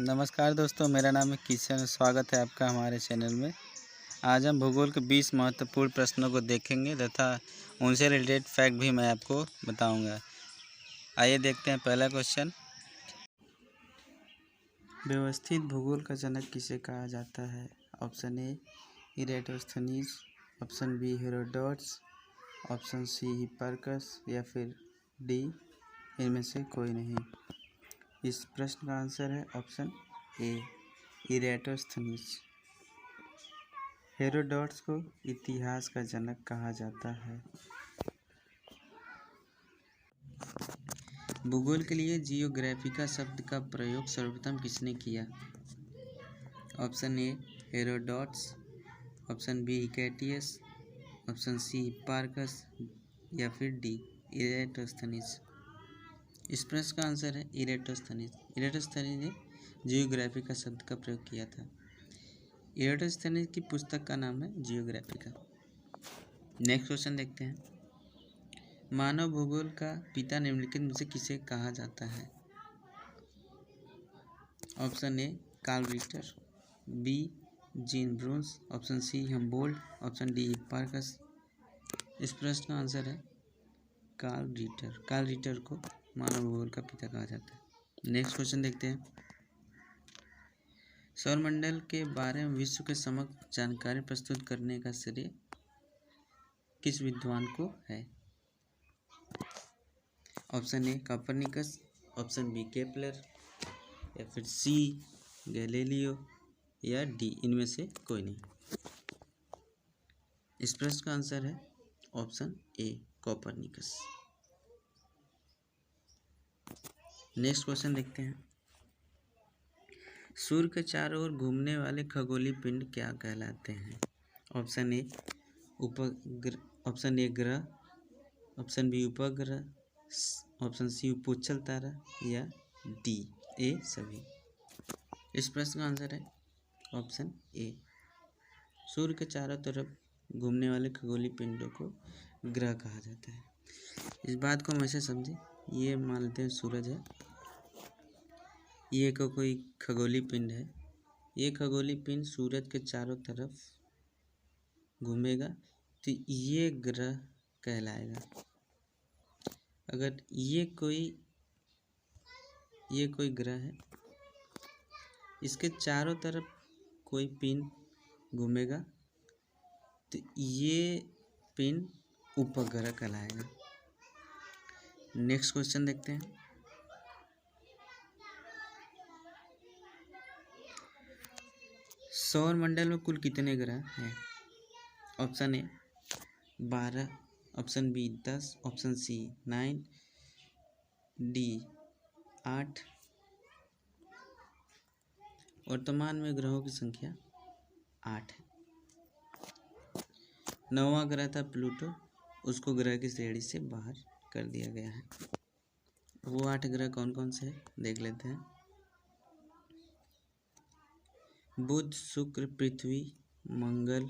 नमस्कार दोस्तों, मेरा नाम है किशन। स्वागत है आपका हमारे चैनल में। आज हम भूगोल के 20 महत्वपूर्ण प्रश्नों को देखेंगे तथा उनसे रिलेटेड फैक्ट भी मैं आपको बताऊंगा। आइए देखते हैं पहला क्वेश्चन। व्यवस्थित भूगोल का जनक किसे कहा जाता है? Option A Eratosthenes, option B Herodotus, option C Hipparchus या फिर डी इनमें से कोई नहीं। इस प्रश्न का आंसर है ऑप्शन ए इरेटोस्थनीज। हेरोडोटस को इतिहास का जनक कहा जाता है। भूगोल के लिए जियोग्राफिका शब्द का प्रयोग सर्वप्रथम किसने किया? Option A Herodotus, option B Hecataeus, option C Hipparchus या फिर डी इरेटोस्थनीज। इस प्रश्न का आंसर है इरेटोस्थनीज। इरेटोस्थनीज ने जियोग्राफिका शब्द का प्रयोग किया था। इरेटोस्थनीज की पुस्तक का नाम है जियोग्राफिका। नेक्स्ट क्वेश्चन देखते हैं। मानव भूगोल का पिता निम्नलिखित में से किसे कहा जाता है? Option A Carl Ritter, B Jean Brunhes, option C Humboldt, option D Hipparchus. इस प्रश्न का आंसर है कार्ल रिटर। कार्ल रिटर को मानव भूगोल का पिता कहा जाता है। नेक्स्ट क्वेश्चन देखते हैं। सौरमंडल के बारे में विश्व के समक्ष जानकारी प्रस्तुत करने का श्रेय किस विद्वान को है? Option A Copernicus, option B Kepler या फिर सी गैलीलियो या डी इनमें से कोई नहीं। इस प्रश्न का आंसर है option A Copernicus. Next question देखते हैं। सूर्य के चारों ओर घूमने वाले खगोलीय पिंड क्या कहलाते हैं? ऑप्शन ए ग्रह, ऑप्शन बी उपग्रह, ऑप्शन सी उपोचल तारा या डी ए सभी। इस प्रश्न का आंसर है ऑप्शन ए। सूर्य के चारों तरफ घूमने वाले खगोलीय पिंडों को ग्रह कहा जाता है। इस बात को हमेशा समझें। ये मान लेते हैं सूरज है, ये कोई खगोलीय पिंड है। ये खगोलीय पिंड सूरज के चारों तरफ घूमेगा तो ये ग्रह कहलाएगा। अगर ये कोई ग्रह है, इसके चारों तरफ कोई पिंड घूमेगा तो ये पिंड उपग्रह कहलाएगा। नेक्स्ट क्वेश्चन देखते हैं। सौरमंडल में कुल कितने ग्रह हैं? Option A 12, option B 10, option C 9, D 8। वर्तमान में ग्रहों की संख्या 8 है। 9वां ग्रह था प्लूटो, उसको ग्रह की श्रेणी से बाहर कर दिया गया है। वो 8 ग्रह कौन कौन से हैं देख लेते हैं। Budh, Shukra, Prithvi, Mangal,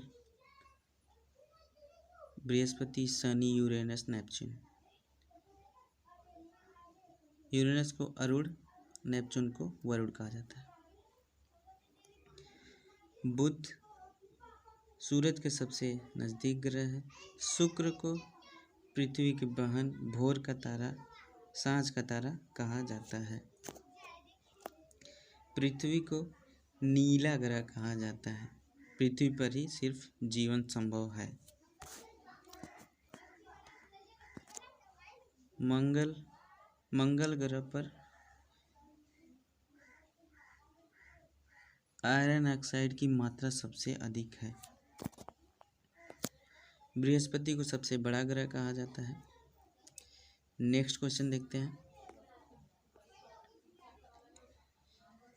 Brihaspati, Shani, Uranus, Neptune. Uranus को अरुण, नेपच्यून को वरुण कहा जाता है। बुध सूरज के सबसे नज़दीक ग्रह है। शुक्र को पृथ्वी की बहन, भोर का तारा, सांझ का तारा कहा जाता है। पृथ्वी को नीला ग्रह कहा जाता है। पृथ्वी पर ही सिर्फ जीवन संभव है। मंगल ग्रह पर आयरन ऑक्साइड की मात्रा सबसे अधिक है। बृहस्पति को सबसे बड़ा ग्रह कहा जाता है। नेक्स्ट क्वेश्चन देखते हैं।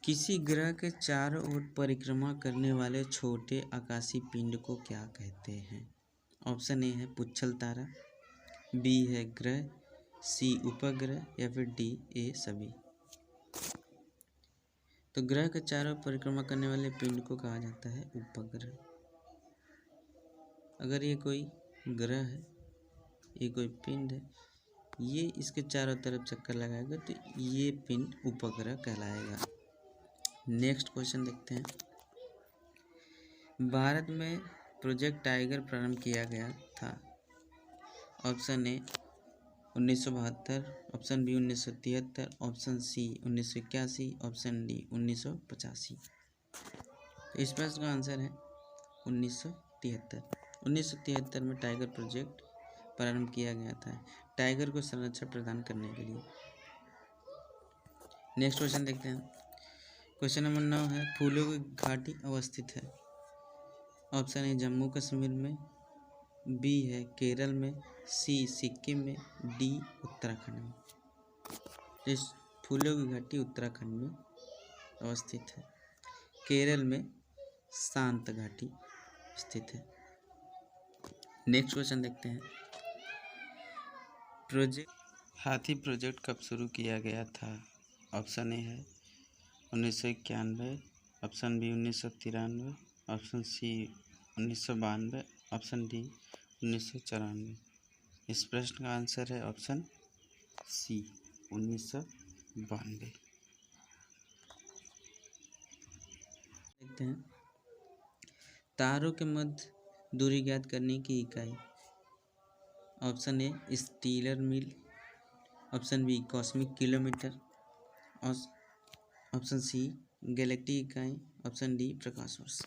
किसी ग्रह के चारों ओर परिक्रमा करने वाले छोटे आकाशीय पिंड को क्या कहते हैं? ऑप्शन ए है पुच्छल तारा, बी है ग्रह, सी उपग्रह या फिर डी ए सभी। तो ग्रह के चारों ओर परिक्रमा करने वाले पिंड को कहा जाता है उपग्रह। अगर ये कोई ग्रह है, ये कोई पिंड है, ये इसके चारों तरफ चक्कर लगाएगा तो ये पिंड उपग्रह कहलाएगा। नेक्स्ट क्वेश्चन देखते हैं। भारत में प्रोजेक्ट टाइगर प्रारंभ किया गया था। Option A 1972, option B 1973, option C 1981, option D 1985। इस प्रश्न का आंसर है 1973। 1973 में टाइगर प्रोजेक्ट प्रारंभ किया गया था, टाइगर को संरक्षण प्रदान करने के लिए। नेक्स्ट क्वेश्चन देखते हैं। क्वेश्चन नंबर 9 है, फूलों की घाटी अवस्थित है। ऑप्शन ए जम्मू कश्मीर में, बी है केरल में, सी सिक्किम में, डी उत्तराखंड में। इस फूलों की घाटी उत्तराखंड में अवस्थित है। केरल में शांत घाटी स्थित है। नेक्स्ट क्वेश्चन देखते हैं। हाथी प्रोजेक्ट कब शुरू किया गया था? ऑप्शन ए है 1991, option B 1993, option C 1992, option D 1994। इस प्रश्न का आंसर है ऑप्शन सी 1992। देखते हैं। तारों के मध्य दूरी ज्ञात करने की इकाई। Option A stellar mile, option B cosmic kilometre, option C galactic इकाई, ऑप्शन डी प्रकाश वर्ष।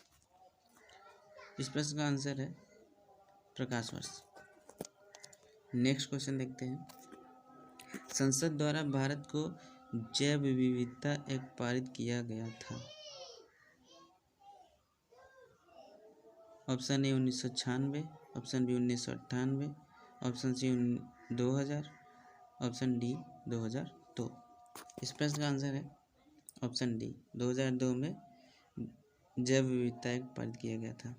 इस प्रश्न का आंसर है प्रकाश वर्ष। नेक्स्ट क्वेश्चन देखते हैं। संसद द्वारा भारत को जैव विविधता एक्ट पारित किया गया था। Option A 1996, option B 1998, option C 2000, option D 2002। इस प्रश्न का आंसर है ऑप्शन डी 2002 में जैव विविधता एक्ट पारित किया गया था।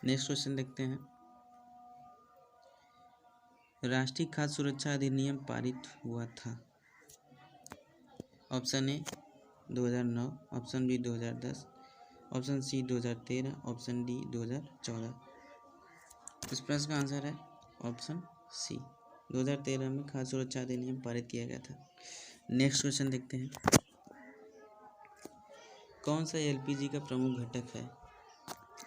नेक्स्ट क्वेश्चन देखते हैं। राष्ट्रीय खाद्य सुरक्षा अधिनियम पारित हुआ था। Option A 2009, option B 2010, option C 2013, option D 2014। इस प्रश्न का आंसर है ऑप्शन सी 2013 में खाद्य सुरक्षा अधिनियम पारित किया गया था। नेक्स्ट क्वेश्चन देखते हैं। कौन सा एलपीजी का प्रमुख घटक है?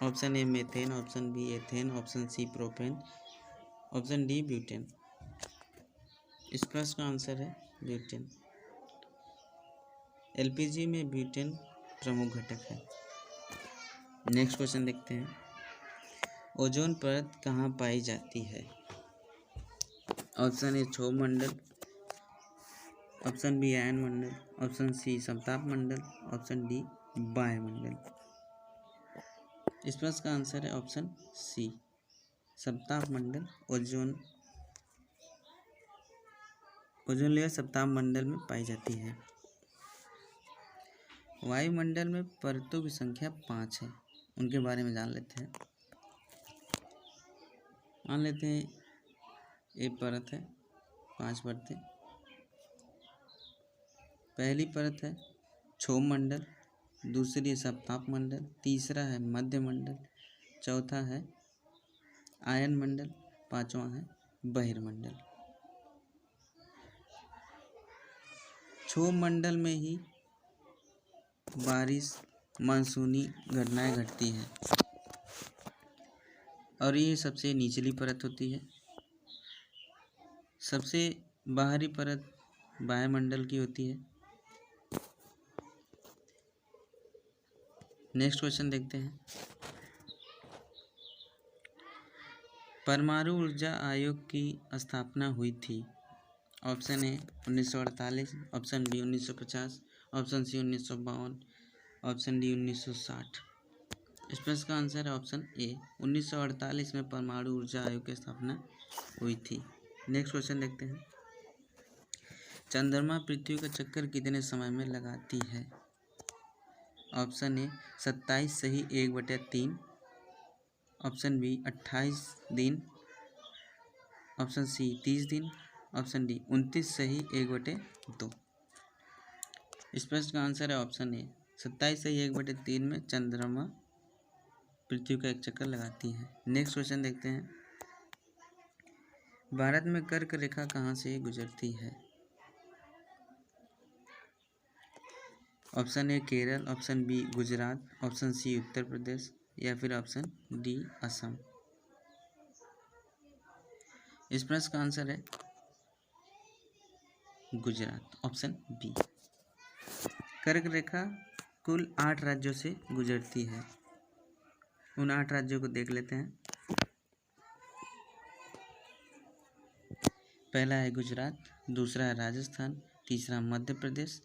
Option A methane, option B ethane, option C propane, option D butane. इस प्रश्न का आंसर है ब्यूटेन। एलपीजी में ब्यूटेन प्रमुख घटक है। नेक्स्ट क्वेश्चन देखते हैं। ओजोन परत कहाँ पाई जाती है? ऑप्शन ए क्षोभ मंडल, ऑप्शन बी आयन मंडल, ऑप्शन सी समताप मंडल, ऑप्शन डी वायुमंडल। इस प्रश्न का आंसर है ऑप्शन सी समताप मंडल। ओजोन लेयर समताप मंडल में पाई जाती है। वायुमंडल में परतों की संख्या 5 है, उनके बारे में जान लेते हैं। मान लेते हैं एक परत है, 5 परतें। पहली परत है क्षोभ मंडल, दूसरी है समताप मंडल, तीसरा है मध्य मंडल, चौथा है आयन मंडल, पांचवा है बहिर्मंडल। क्षोभ मंडल में ही बारिश मानसूनी घटनाएं घटती हैं और ये सबसे निचली परत होती है। सबसे बाहरी परत वायुमंडल की होती है। नेक्स्ट क्वेश्चन देखते हैं। परमाणु ऊर्जा आयोग की स्थापना हुई थी। Option A 1948, option B 1950, option C 1952, option D 1960। इस प्रश्न का आंसर है ऑप्शन ए 1948 में परमाणु ऊर्जा आयोग की स्थापना हुई थी। नेक्स्ट क्वेश्चन देखते हैं। चंद्रमा पृथ्वी का चक्कर कितने समय में लगाती है? ऑप्शन ए 27 सही 1/3, ऑप्शन बी 28 दिन, ऑप्शन सी 30 दिन, ऑप्शन डी 29 सही 1/2। इस प्रश्न का आंसर है ऑप्शन ए 27 सही 1/3 में चंद्रमा पृथ्वी का एक चक्कर लगाती है। नेक्स्ट क्वेश्चन देखते हैं। भारत में कर्क रेखा कहाँ से गुजरती है? Option A Kerala, option B Gujarat, option C Uttar Pradesh या फिर ऑप्शन डी असम। इस प्रश्न का आंसर है गुजरात, ऑप्शन बी। कर्क रेखा कुल 8 राज्यों से गुजरती है। उन 8 राज्यों को देख लेते हैं। पहला है गुजरात, दूसरा है राजस्थान, तीसरा मध्य प्रदेश,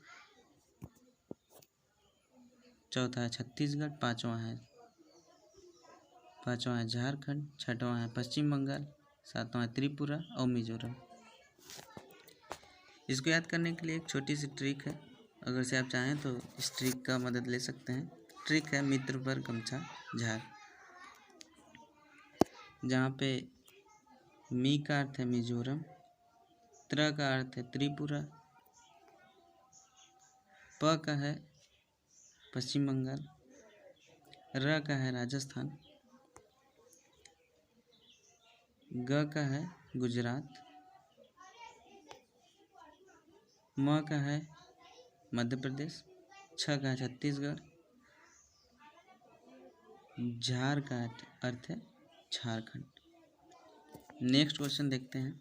चौथा है छत्तीसगढ़, पांचवा है झारखंड, छठवां है पश्चिम बंगाल, सातवां है त्रिपुरा और मिजोरम। इसको याद करने के लिए एक छोटी सी ट्रिक है, अगर से आप चाहें तो इस ट्रिक का मदद ले सकते हैं। ट्रिक है मित्र पर गमछा झार। जहाँ पे मी का अर्थ है मिजोरम, त्र का अर्थ है त्रिपुरा, प का है पश्चिम बंगाल, र का है राजस्थान, ग का है गुजरात, म का है मध्य प्रदेश, छ का है छत्तीसगढ़, झार का अर्थ है झारखंड। नेक्स्ट क्वेश्चन देखते हैं।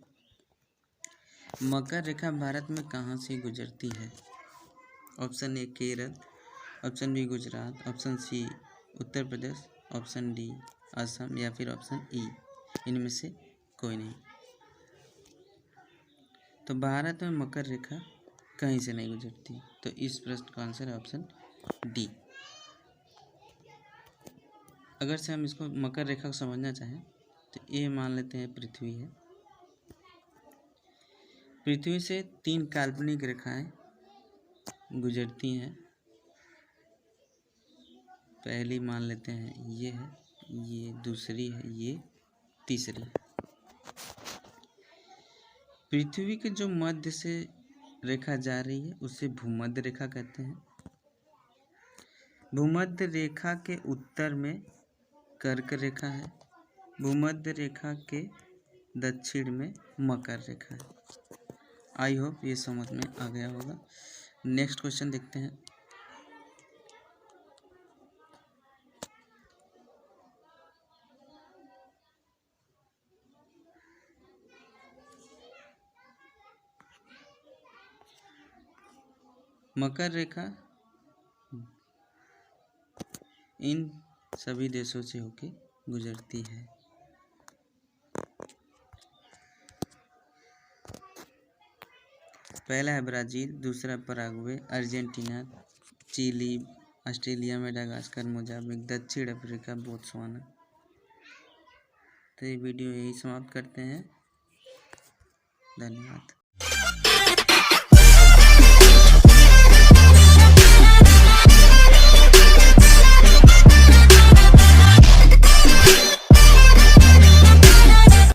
मकर रेखा भारत में कहाँ से गुजरती है? Option A Kerala, option B Gujarat, option C Uttar Pradesh, option D Assam या फिर ऑप्शन ई इनमें से कोई नहीं। तो भारत में मकर रेखा कहीं से नहीं गुजरती, तो इस प्रश्न का आंसर है ऑप्शन डी। अगर से हम इसको मकर रेखा को समझना चाहें तो ये मान लेते हैं पृथ्वी है। पृथ्वी से 3 काल्पनिक रेखाएं गुजरती हैं। पहली मान लेते हैं ये है, ये दूसरी है, ये तीसरी है। पृथ्वी के जो मध्य से रेखा जा रही है उसे भूमध्य रेखा कहते हैं। भूमध्य रेखा के उत्तर में कर्क रेखा है, भूमध्य रेखा के दक्षिण में मकर रेखा है। आई होप ये समझ में आ गया होगा। नेक्स्ट क्वेश्चन देखते हैं। मकर रेखा इन सभी देशों से होके गुजरती है। पहला है ब्राज़ील, दूसरा Paraguay, Argentina, Chile, Australia, Madagascar, Mozambique, दक्षिण अफ्रीका, बोत्सवाना। तो ये वीडियो यही समाप्त करते हैं। धन्यवाद।